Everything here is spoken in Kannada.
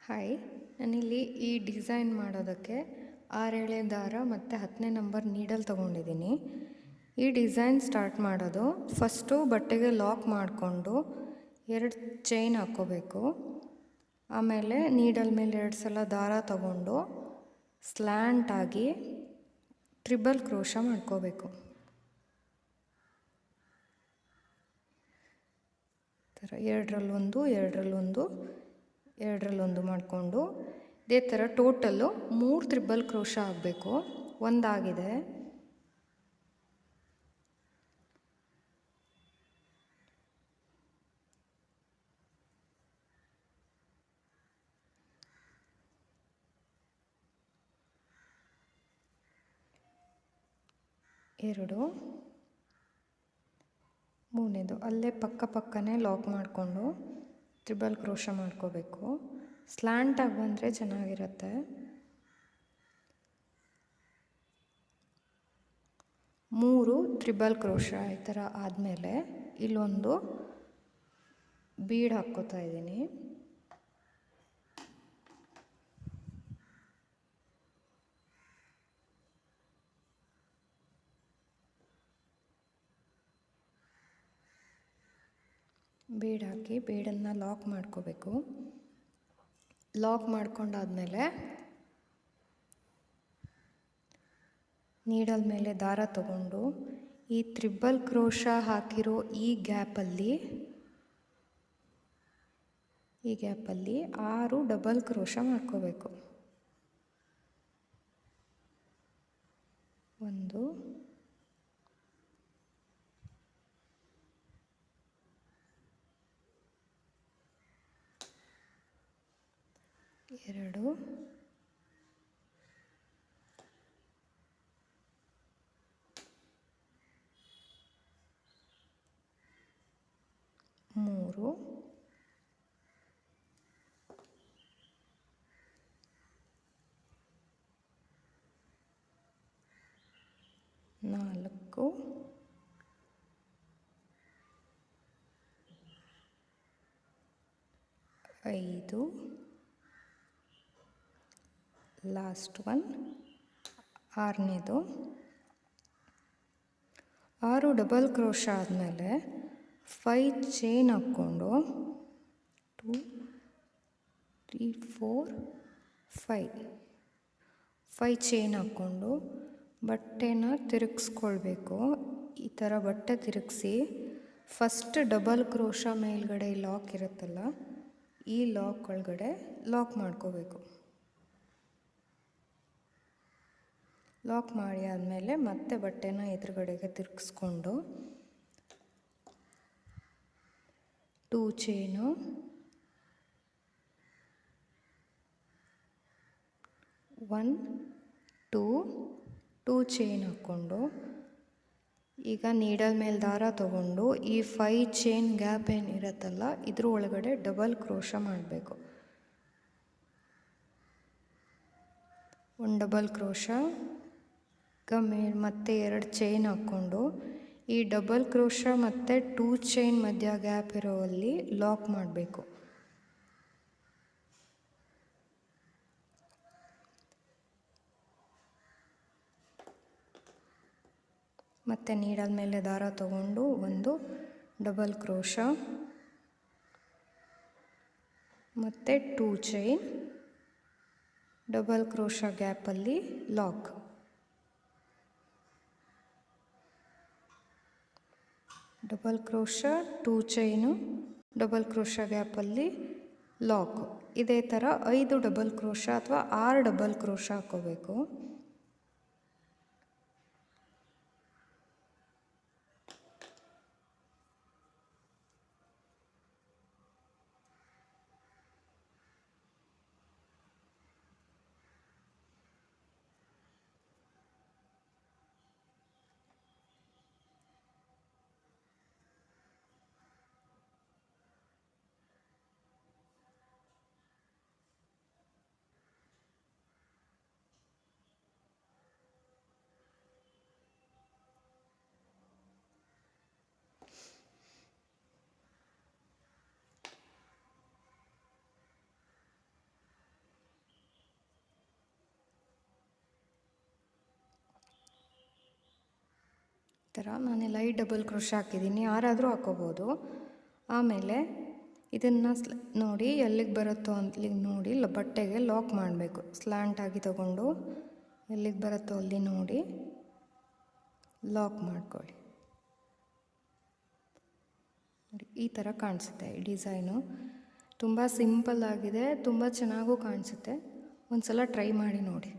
ಹಾಯ್, ನಾನಿಲ್ಲಿ ಈ ಡಿಸೈನ್ ಮಾಡೋದಕ್ಕೆ 6 ಎಳೆ ದಾರ ಮತ್ತು 10ನೇ ನಂಬರ್ ನೀಡಲ್ ತೊಗೊಂಡಿದ್ದೀನಿ. ಈ ಡಿಸೈನ್ ಸ್ಟಾರ್ಟ್ ಮಾಡೋದು ಫಸ್ಟು ಬಟ್ಟೆಗೆ ಲಾಕ್ ಮಾಡಿಕೊಂಡು 2 ಚೈನ್ ಹಾಕ್ಕೋಬೇಕು. ಆಮೇಲೆ ನೀಡಲ್ ಮೇಲೆ 2 ಸಲ ದಾರ ತಗೊಂಡು ಸ್ಲ್ಯಾಂಟಾಗಿ ಟ್ರಿಬಲ್ ಕ್ರೋಶ ಮಾಡ್ಕೋಬೇಕು. ಥರ 2ರಲ್ಲೊಂದು 2ರಲ್ಲೊಂದು 2ರಲ್ಲೊಂದು ಮಾಡಿಕೊಂಡು ಇದೇ ಥರ ಟೋಟಲ್ಲು 3 ಟ್ರಿಬಲ್ ಕ್ರೋಶ ಆಗಬೇಕು. ಒಂದಾಗಿದೆ, ಎರಡು, ಮೂರನೇದು ಅಲ್ಲೇ ಪಕ್ಕನೇ ಲಾಕ್ ಮಾಡಿಕೊಂಡು ಟ್ರಿಬಲ್ ಕ್ರೋಶ ಮಾಡ್ಕೋಬೇಕು. ಸ್ಲ್ಯಾಂಟಾಗಿ ಬಂದರೆ ಚೆನ್ನಾಗಿರುತ್ತೆ. 3 ಟ್ರಿಬಲ್ ಕ್ರೋಶ ಈ ಥರ ಆದಮೇಲೆ ಇಲ್ಲೊಂದು ಬೀಡ್ ಹಾಕ್ಕೋತಾ ಇದ್ದೀನಿ. ಬೀಡ್ ಹಾಕಿ ಬೀಡನ್ನು ಲಾಕ್ ಮಾಡ್ಕೋಬೇಕು. ಲಾಕ್ ಮಾಡ್ಕೊಂಡಾದಮೇಲೆ ನೀಡಲ್ ಮೇಲೆ ದಾರ ತಗೊಂಡು ಈ ಟ್ರಿಬಲ್ ಕ್ರೋಶ ಹಾಕಿರೋ ಈ ಗ್ಯಾಪಲ್ಲಿ 6 ಡಬಲ್ ಕ್ರೋಶ ಮಾಡ್ಕೋಬೇಕು. 1, 2, 3, 4, 5, ಲಾಸ್ಟ್ ಒನ್ 6ನೇದು. 6 ಡಬಲ್ ಕ್ರೋಶ ಆದಮೇಲೆ 5 ಚೈನ್ ಹಾಕ್ಕೊಂಡು 2, 3, 4, 5 ಚೈನ್ ಹಾಕ್ಕೊಂಡು ಬಟ್ಟೆನ ತಿರುಗಿಸ್ಕೊಳ್ಬೇಕು. ಈ ಥರ ಬಟ್ಟೆ ತಿರುಗಿಸಿ ಫಸ್ಟ್ ಡಬಲ್ ಕ್ರೋಶ ಮೇಲ್ಗಡೆ ಲಾಕ್ ಇರುತ್ತಲ್ಲ, ಈ ಲಾಕ್ ಒಳಗಡೆ ಲಾಕ್ ಮಾಡ್ಕೋಬೇಕು. ಲಾಕ್ ಮಾಡಿ ಆದಮೇಲೆ ಮತ್ತೆ ಬಟ್ಟೆನ ಎದುರುಗಡೆಗೆ ತಿರುಗಿಸ್ಕೊಂಡು 2 ಚೈನು, 1, 2 ಚೈನ್ ಹಾಕ್ಕೊಂಡು ಈಗ ನೀಡಲ್ ಮೇಲೆ ದಾರ ತಗೊಂಡು ಈ 5 ಚೈನ್ ಗ್ಯಾಪ್ ಏನಿರುತ್ತಲ್ಲ ಇದ್ರ ಒಳಗಡೆ ಡಬಲ್ ಕ್ರೋಶ ಮಾಡಬೇಕು. 1 ಡಬಲ್ ಕ್ರೋಶ ಮತ್ತೆ 2 ಚೈನ್ ಹಾಕ್ಕೊಂಡು ಈ ಡಬಲ್ ಕ್ರೋಶ ಮತ್ತು 2 ಚೈನ್ ಮಧ್ಯ ಗ್ಯಾಪ್ ಇರೋಲ್ಲಿ ಲಾಕ್ ಮಾಡಬೇಕು. ಮತ್ತು ನೀಡಲ್ ಮೇಲೆ ದಾರ ತಗೊಂಡು 1 ಡಬಲ್ ಕ್ರೋಶ ಮತ್ತು 2 ಚೈನ್, ಡಬಲ್ ಕ್ರೋಶ ಗ್ಯಾಪಲ್ಲಿ lock. Double crochet 2 chain, double crochet ಗ್ಯಾಪಲ್ಲಿ ಲಾಕ್. ಇದೇ ಥರ 5 ಡಬಲ್ ಕ್ರೋಶ ಅಥವಾ 6 ಡಬಲ್ ಕ್ರೋಶ ಹಾಕ್ಕೋಬೇಕು. ಥರ ನಾನು ಲೈಟ್ ಡಬಲ್ ಕ್ರೋಶೆ ಹಾಕಿದ್ದೀನಿ, ಯಾರಾದರೂ ಹಾಕೋಬೋದು. ಆಮೇಲೆ ಇದನ್ನು ನೋಡಿ ಎಲ್ಲಿಗೆ ಬರುತ್ತೋ ಅಲ್ಲಿಗೆ ನೋಡಿ ಬಟ್ಟೆಗೆ ಲಾಕ್ ಮಾಡಬೇಕು. ಸ್ಲ್ಯಾಂಟಾಗಿ ತಗೊಂಡು ಎಲ್ಲಿಗೆ ಬರುತ್ತೋ ಅಲ್ಲಿ ನೋಡಿ ಲಾಕ್ ಮಾಡ್ಕೊಳ್ಳಿ. ನೋಡಿ ಈ ಥರ ಕಾಣಿಸುತ್ತೆ ಈ ಡಿಸೈನು. ತುಂಬ ಸಿಂಪಲ್ ಆಗಿದೆ, ತುಂಬ ಚೆನ್ನಾಗೂ ಕಾಣಿಸುತ್ತೆ. ಒಂದು ಸಲ ಟ್ರೈ ಮಾಡಿ ನೋಡಿ.